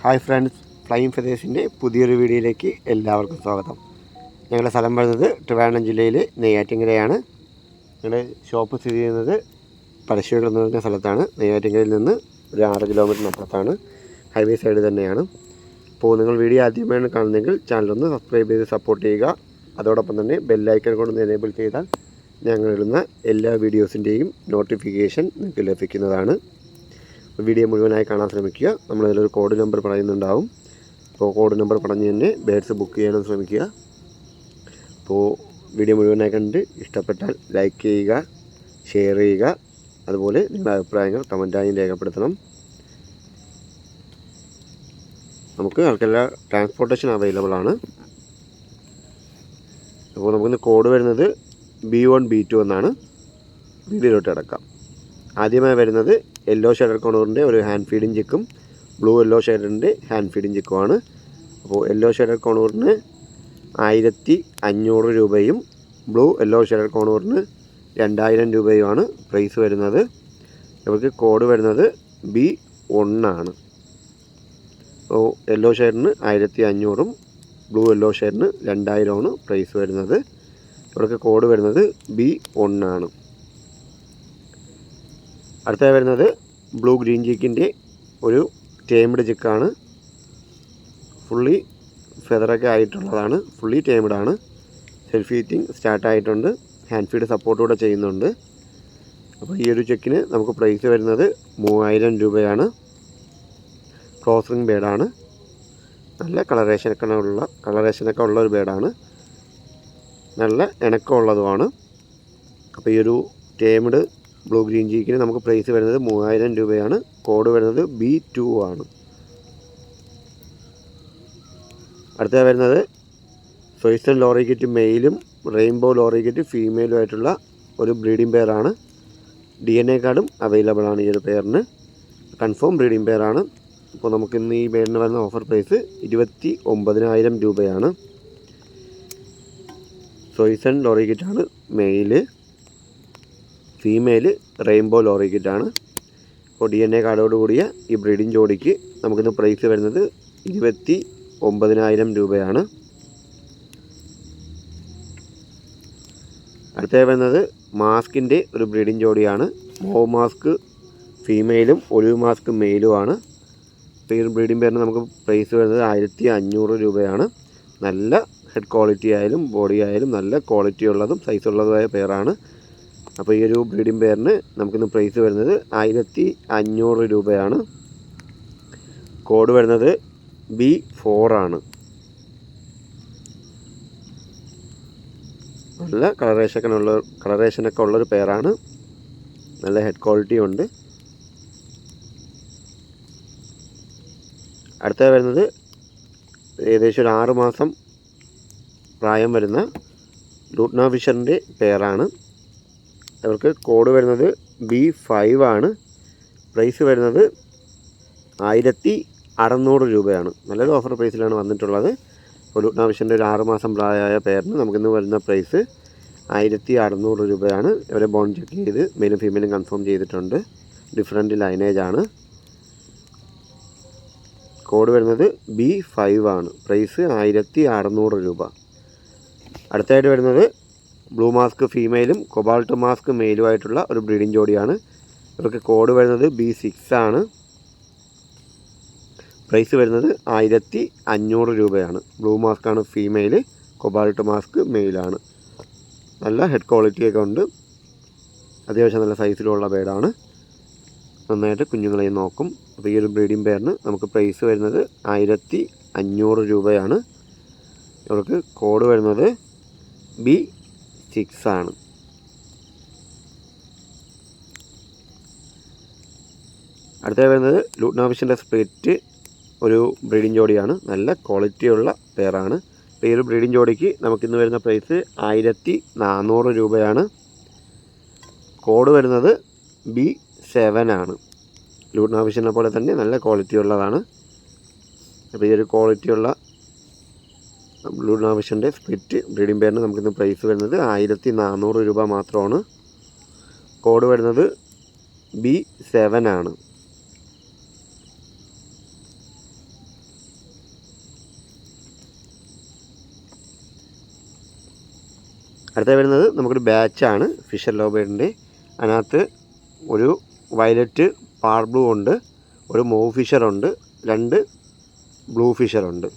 Hi friends, flying ഫെതേഴ്സിൻ്റെ പുതിയൊരു വീഡിയോയിലേക്ക് എല്ലാവർക്കും സ്വാഗതം. ഞങ്ങളുടെ സ്ഥലം വരുന്നത് ട്രിവാൻഡ്രം ജില്ലയിൽ നെയ്യാറ്റിൻകരയാണ്. ഞങ്ങളുടെ ഷോപ്പ് സ്ഥിതി ചെയ്യുന്നത് പരശുകൾ എന്ന് പറഞ്ഞ സ്ഥലത്താണ്. നെയ്യാറ്റിൻകരയിൽ നിന്ന് ഒരു 6 കിലോമീറ്ററിന് അപ്പുറത്താണ്. ഹൈവേ സൈഡ് തന്നെയാണ്. അപ്പോൾ നിങ്ങൾ വീഡിയോ ആദ്യമായാണ് കാണുന്നതെങ്കിൽ ചാനലൊന്ന് സബ്സ്ക്രൈബ് ചെയ്ത് സപ്പോർട്ട് ചെയ്യുക. അതോടൊപ്പം തന്നെ ബെല്ലൈക്കൺ കൊണ്ടൊന്ന് എനേബിൾ ചെയ്താൽ ഞങ്ങളിടുന്ന എല്ലാ വീഡിയോസിൻ്റെയും നോട്ടിഫിക്കേഷൻ നിങ്ങൾക്ക് ലഭിക്കുന്നതാണ്. വീഡിയോ മുഴുവനായി കാണാൻ ശ്രമിക്കുക. നമ്മളതിലൊരു കോഡ് നമ്പർ പറയുന്നുണ്ടാവും. അപ്പോൾ കോഡ് നമ്പർ പറഞ്ഞ് തന്നെ ബേഡ്സ് ബുക്ക് ചെയ്യാനും ശ്രമിക്കുക. അപ്പോൾ വീഡിയോ മുഴുവനായി കണ്ട് ഇഷ്ടപ്പെട്ടാൽ ലൈക്ക് ചെയ്യുക, ഷെയർ ചെയ്യുക. അതുപോലെ നിങ്ങളുടെ അഭിപ്രായങ്ങൾ കമൻറ്റായും രേഖപ്പെടുത്തണം. നമുക്ക് ആൾക്കെല്ലാം ട്രാൻസ്പോർട്ടേഷൻ അവൈലബിൾ ആണ്. അപ്പോൾ നമുക്കിന്ന് കോഡ് വരുന്നത് B1 B2 എന്നാണ്. വീഡിയോയിലോട്ട് കിടക്കാം. ആദ്യമായി വരുന്നത് യെല്ലോ ഷെയ്ഡർ കോണൂറിൻ്റെ ഒരു ഹാൻഡ് ഫീഡിങ് ചിക്കും ബ്ലൂ യെല്ലോ ഷെയ്ഡറിൻ്റെ ഹാൻഡ് ഫീഡിങ് ചിക്കുമാണ്. അപ്പോൾ യെല്ലോ ഷെയ്ഡർ കോണൂറിന് 1500 രൂപയും ബ്ലൂ യെല്ലോ ഷെയ്ഡർ കോണൂറിന് 2000 രൂപയുമാണ് പ്രൈസ് വരുന്നത്. ഇവർക്ക് കോഡ് വരുന്നത് B1 ആണ്. അപ്പോൾ യെല്ലോ ഷെയ്ഡറിന് 1500ഉം ബ്ലൂ യെല്ലോ ഷെയ്ഡറിന് 2000ആണ് പ്രൈസ് വരുന്നത്. ഇവർക്ക് കോഡ് വരുന്നത് B1 ആണ്. അടുത്തതായി വരുന്നത് ബ്ലൂ ഗ്രീൻ ചിക്കിൻ്റെ ഒരു ടേംഡ് ചിക്കാണ്. ഫുള്ളി ഫെദറൊക്കെ ആയിട്ടുള്ളതാണ്. ഫുള്ളി ടേംഡ് ആണ്. സെൽഫ് ഈറ്റിംഗ് സ്റ്റാർട്ടായിട്ടുണ്ട്. ഹാൻഡ് ഫീഡ് സപ്പോർട്ടൂടെ ചെയ്യുന്നുണ്ട്. അപ്പോൾ ഈ ഒരു ചെക്കിന് നമുക്ക് പ്രൈസ് വരുന്നത് 3000 രൂപയാണ്. ക്രോസ് റിംഗ് ബേഡാണ്. നല്ല കളറേഷനൊക്കെ ഉള്ള ഒരു ബേഡാണ്. നല്ല ഇണക്കമുള്ളതുമാണ്. അപ്പോൾ ഈ ഒരു ടേംഡ് ബ്ലൂ ഗ്രീൻ ചീക്കിന് നമുക്ക് പ്രൈസ് വരുന്നത് 3000 രൂപയാണ്. കോഡ് വരുന്നത് B2 ആണ്. അടുത്ത വരുന്നത് സോയ്സൺ ലോറിക്കിറ്റ് മെയിലും റെയിൻബോ ലോറിക്കിറ്റ് ഫീമെയിലും ആയിട്ടുള്ള ഒരു ബ്രീഡിംഗ് പെയറാണ്. DNA കാർഡും അവൈലബിൾ ആണ് ഈ ഒരു പെയറിന്. Confirm breeding പെയറാണ്. അപ്പോൾ നമുക്കിന്ന് ഈ പെയറിന് വരുന്ന ഓഫർ പ്രൈസ് 29,000 രൂപയാണ്. സോയ്സൺ ലോറിക്കിറ്റാണ് മെയില്. ഫീമെയിൽ റെയിൻബോ ലോറിക്കിറ്റാണ്. അപ്പോൾ DNA കാർഡോട് കൂടിയ ഈ ബ്രീഡിംഗ് ജോഡിക്ക് നമുക്കിന്ന് പ്രൈസ് വരുന്നത് 29,000 രൂപയാണ്. അടുത്ത വരുന്നത് മാസ്കിൻ്റെ ഒരു ബ്രീഡിംഗ് ജോഡിയാണ്. മോവ് മാസ്ക് ഫീമെയിലും ഒലിവ് മാസ്ക് മെയിലുമാണ്. അപ്പോൾ ഈ ഒരു ബ്രീഡിംഗ് പെയറിന് നമുക്ക് പ്രൈസ് വരുന്നത് 1500 രൂപയാണ്. നല്ല ഹെഡ് ക്വാളിറ്റി ആയാലും ബോഡി ആയാലും നല്ല ക്വാളിറ്റി ഉള്ളതും സൈസ് ഉള്ളതുമായ പെയറാണ്. അപ്പോൾ ഈ ഒരു ബ്രീഡിംഗ് പെയറിന് നമുക്കിന്ന് പ്രൈസ് വരുന്നത് 1500 രൂപയാണ്. കോഡ് വരുന്നത് B4 ആണ്. നല്ല കളറേഷനൊക്കെ ഉള്ളൊരു പെയറാണ്. നല്ല ഹെഡ് ക്വാളിറ്റി ഉണ്ട്. അടുത്ത വരുന്നത് ഏകദേശം ഒരു 6 മാസം പ്രായം വരുന്ന ലൂട്ട്ന ഫിഷറിൻ്റെ പെയറാണ്. അവർക്ക് കോഡ് വരുന്നത് B5 ആണ്. പ്രൈസ് വരുന്നത് 1600 രൂപയാണ്. നല്ലൊരു ഓഫർ പ്രൈസിലാണ് വന്നിട്ടുള്ളത്. ഒരു ലൂട്ട്ന ഫിഷറിൻ്റെ ഒരു 6 മാസം പ്രായമായ പെയറിന് നമുക്കിന്ന് വരുന്ന പ്രൈസ് 1600 രൂപയാണ്. ഇവരെ ബോൺ ചെക്ക് ചെയ്ത് മെയിലും ഫീമെയിലും കൺഫേം ചെയ്തിട്ടുണ്ട്. ഡിഫറൻറ്റ് ലൈനേജാണ്. കോഡ് വരുന്നത് B5 ആണ്. പ്രൈസ് 1600 രൂപ. അടുത്തായിട്ട് വരുന്നത് ബ്ലൂ മാസ്ക് ഫീമെയിലും കൊബാൾട്ട് മാസ്ക് മെയിലുമായിട്ടുള്ള ഒരു ബ്രീഡിംഗ് ജോഡിയാണ്. ഇവർക്ക് കോഡ് വരുന്നത് B6 ആണ്. പ്രൈസ് വരുന്നത് 1500 രൂപയാണ്. ബ്ലൂ മാസ്കാണ് ഫീമെയിൽ, കൊബാൾട്ട് മാസ്ക് മെയിലാണ്. നല്ല ഹെഡ് ക്വാളിറ്റിയൊക്കെ ഉണ്ട്. അത്യാവശ്യം നല്ല സൈസിലുള്ള ബേഡാണ്. നന്നായിട്ട് കുഞ്ഞുങ്ങളെയും നോക്കും. അപ്പോൾ ഈ ഒരു ബ്രീഡിംഗ് പെയറിന് നമുക്ക് പ്രൈസ് വരുന്നത് 1500 രൂപയാണ്. ഇവർക്ക് കോഡ് വരുന്നത് B6 ആണ്. അടുത്ത വരുന്നത് ലൂട്ട്ന ഫിഷിൻ്റെ സ്പ്ലിറ്റ് ഒരു ബ്രീഡിംഗ് ജോഡിയാണ്. നല്ല ക്വാളിറ്റിയുള്ള പെയറാണ്. അപ്പോൾ ഈ ഒരു ബ്രീഡിംഗ് ജോഡിക്ക് നമുക്കിന്ന് വരുന്ന പ്രൈസ് 1400 രൂപയാണ്. കോഡ് വരുന്നത് B7 ആണ്. ലൂട്ട്ന ഫിഷിനെ പോലെ തന്നെ നല്ല ക്വാളിറ്റി ഉള്ളതാണ്. അപ്പോൾ ഈ ഒരു ക്വാളിറ്റിയുള്ള ലൂട്ട്ന ഫിഷിൻ്റെ സ്പ്ലിറ്റ് ബ്രീഡിംഗ് പെയറിന് നമുക്കിന്ന് പ്രൈസ് വരുന്നത് 1400 രൂപ മാത്രമാണ്. കോഡ് വരുന്നത് B7 ആണ്. അടുത്ത വരുന്നത് നമുക്കൊരു ബാച്ചാണ് ഫിഷർ ലവ് ബേർഡിൻ്റെ. അതിനകത്ത് ഒരു വയലറ്റ് പാർ ബ്ലൂ ഉണ്ട്, ഒരു മൂവ് ഫിഷറുണ്ട്, 2 ബ്ലൂ ഫിഷറുണ്ട്.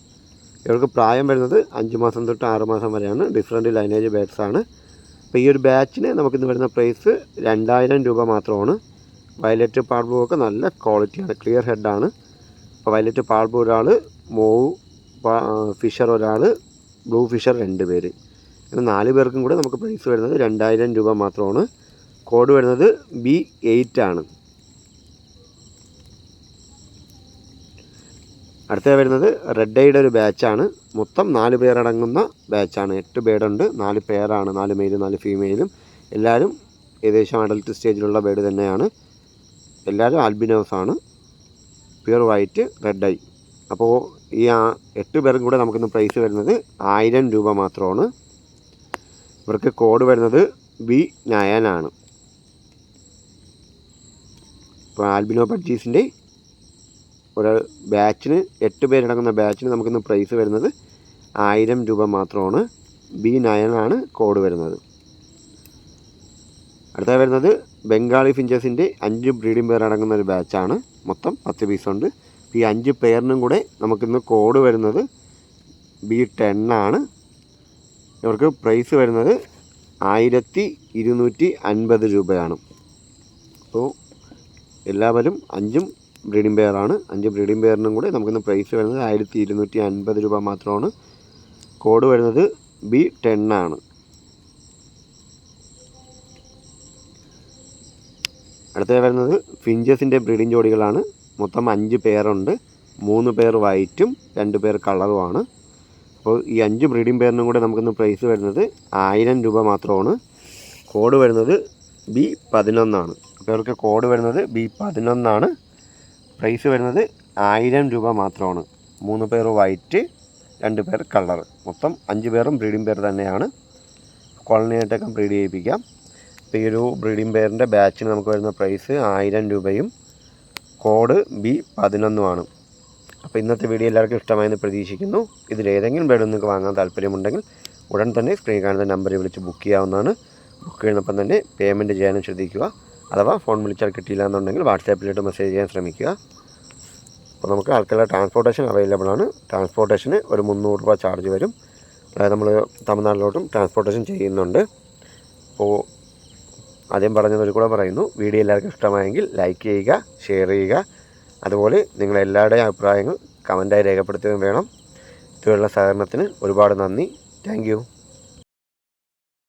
ഇവർക്ക് പ്രായം വരുന്നത് 5 മാസം തൊട്ട് 6 മാസം വരെയാണ്. ഡിഫറെൻറ്റ് ലൈനേജ് ബേഡ്സാണ്. അപ്പോൾ ഈ ഒരു ബാച്ചിന് നമുക്കിന്ന് വരുന്ന പ്രൈസ് 2000 രൂപ മാത്രമാണ്. വയലറ്റ് പാർ ബ്ലൂ ഒക്കെ നല്ല ക്വാളിറ്റിയാണ്, ക്ലിയർ ഹെഡാണ്. അപ്പോൾ വയലറ്റ് പാർ ബ്ലൂ ഒരാൾ, മൂവ് ഫിഷർ ഒരാൾ, ബ്ലൂ ഫിഷർ 2 പേര്. അങ്ങനെ 4 പേർക്കും കൂടെ നമുക്ക് പ്രൈസ് വരുന്നത് 2000 രൂപ മാത്രമാണ്. കോഡ് വരുന്നത് B8 ആണ്. അടുത്ത വരുന്നത് റെഡ് ഐയുടെ ഒരു ബാച്ചാണ്. മൊത്തം 4 പേരടങ്ങുന്ന ബാച്ചാണ്. 8 ബേഡുണ്ട്, 4 പേരാണ്, 4 മെയിലും 4 ഫീമെയിലും. എല്ലാവരും ഏകദേശം അഡൽട്ട് സ്റ്റേജിലുള്ള ബേഡ് തന്നെയാണ്. എല്ലാവരും ആൽബിനോസാണ്, പ്യുർ വൈറ്റ് റെഡ് ഐ. അപ്പോൾ ഈ 8 പേർക്കും കൂടെ നമുക്കിന്ന് പ്രൈസ് വരുന്നത് 1000 രൂപ മാത്രമാണ്. ഇവർക്ക് കോഡ് വരുന്നത് B9 ആണ്. ഇപ്പോൾ ആൽബിനോ പഡ്ജീസിൻ്റെ ഒരു ബാച്ചിന് 8 പേരടങ്ങുന്ന ബാച്ചിന് നമുക്കിന്ന് പ്രൈസ് വരുന്നത് 1000 രൂപ മാത്രമാണ്. B9 ആണ് കോഡ് വരുന്നത്. അടുത്ത വരുന്നത് ബംഗാളി ഫിഞ്ചസിൻ്റെ 5 ബ്രീഡിംഗ് പെയർ അടങ്ങുന്ന ഒരു ബാച്ചാണ്. മൊത്തം 10 പീസുണ്ട്. ഈ 5 പെയറിനും കൂടെ നമുക്കിന്ന് കോഡ് വരുന്നത് B10 ആണ്. ഇവർക്ക് പ്രൈസ് വരുന്നത് 1250 രൂപയാണ്. അപ്പോൾ എല്ലാവരും 5 ബ്രീഡിംഗ് പെയറാണ്. 5 ബ്രീഡിംഗ് പെയറിനും കൂടെ നമുക്കിന്ന് പ്രൈസ് വരുന്നത് 1250 രൂപ മാത്രമാണ്. കോഡ് വരുന്നത് B10 ആണ്. അടുത്ത വരുന്നത് ഫിഞ്ചസിൻ്റെ ബ്രീഡിംഗ് ജോഡികളാണ്. മൊത്തം 5 പെയറുണ്ട്. 3 പേർ വൈറ്റും 2 പേർ കളറുമാണ്. അപ്പോൾ ഈ 5 ബ്രീഡിംഗ് പെയറിനും കൂടെ നമുക്കിന്ന് പ്രൈസ് വരുന്നത് 1000 രൂപ മാത്രമാണ്. കോഡ് വരുന്നത് B11 ആണ്. അപ്പോൾ ഇവർക്ക് കോഡ് വരുന്നത് B11 ആണ്. പ്രൈസ് വരുന്നത് 1000 രൂപ മാത്രമാണ്. 3 പേർ വൈറ്റ്, 2 പേർ കളർ. മൊത്തം 5 പേരും ബ്രീഡിംഗ് പെയർ തന്നെയാണ്. കോളനിയായിട്ടൊക്കെ ബ്രീഡ് ചെയ്യിപ്പിക്കാം. അപ്പോൾ ഈ ഒരു ബ്രീഡിംഗ് പെയറിൻ്റെ ബാച്ചിന് നമുക്ക് വരുന്ന പ്രൈസ് 1000 രൂപയും കോഡ് B11 ആണ്. അപ്പോൾ ഇന്നത്തെ വീഡിയോ എല്ലാവർക്കും ഇഷ്ടമായെന്ന് പ്രതീക്ഷിക്കുന്നു. ഇതിലേതെങ്കിലും ബേഡ് നിങ്ങൾക്ക് വാങ്ങാൻ താല്പര്യമുണ്ടെങ്കിൽ ഉടൻ തന്നെ സ്ക്രീൻ കാണുന്ന നമ്പറിൽ വിളിച്ച് ബുക്ക് ചെയ്യാവുന്നതാണ്. ബുക്ക് ചെയ്യുന്നപ്പം തന്നെ പേയ്മെൻറ്റ് ചെയ്യാനും ശ്രദ്ധിക്കുക. അഥവാ ഫോൺ വിളിച്ചാൽ കിട്ടിയില്ല എന്നുണ്ടെങ്കിൽ വാട്സാപ്പിലോട്ട് മെസ്സേജ് ചെയ്യാൻ ശ്രമിക്കുക. അപ്പോൾ നമുക്ക് ആൾക്കാരുടെ ട്രാൻസ്പോർട്ടേഷൻ അവൈലബിൾ ആണ്. ട്രാൻസ്പോർട്ടേഷന് ഒരു 300 രൂപ ചാർജ് വരും. അതായത് നമ്മൾ തമിഴ്നാട്ടിലോട്ടും ട്രാൻസ്പോർട്ടേഷൻ ചെയ്യുന്നുണ്ട്. അപ്പോൾ ആദ്യം പറഞ്ഞതൊരു കൂടെ പറയുന്നു, വീഡിയോ എല്ലാവർക്കും ഇഷ്ടമായെങ്കിൽ ലൈക്ക് ചെയ്യുക, ഷെയർ ചെയ്യുക. അതുപോലെ നിങ്ങളെല്ലാവരുടെയും അഭിപ്രായങ്ങൾ കമൻറ്റായി രേഖപ്പെടുത്തുകയും വേണം. ഇതുവരെയുള്ള സഹകരണത്തിന് ഒരുപാട് നന്ദി. Thank you.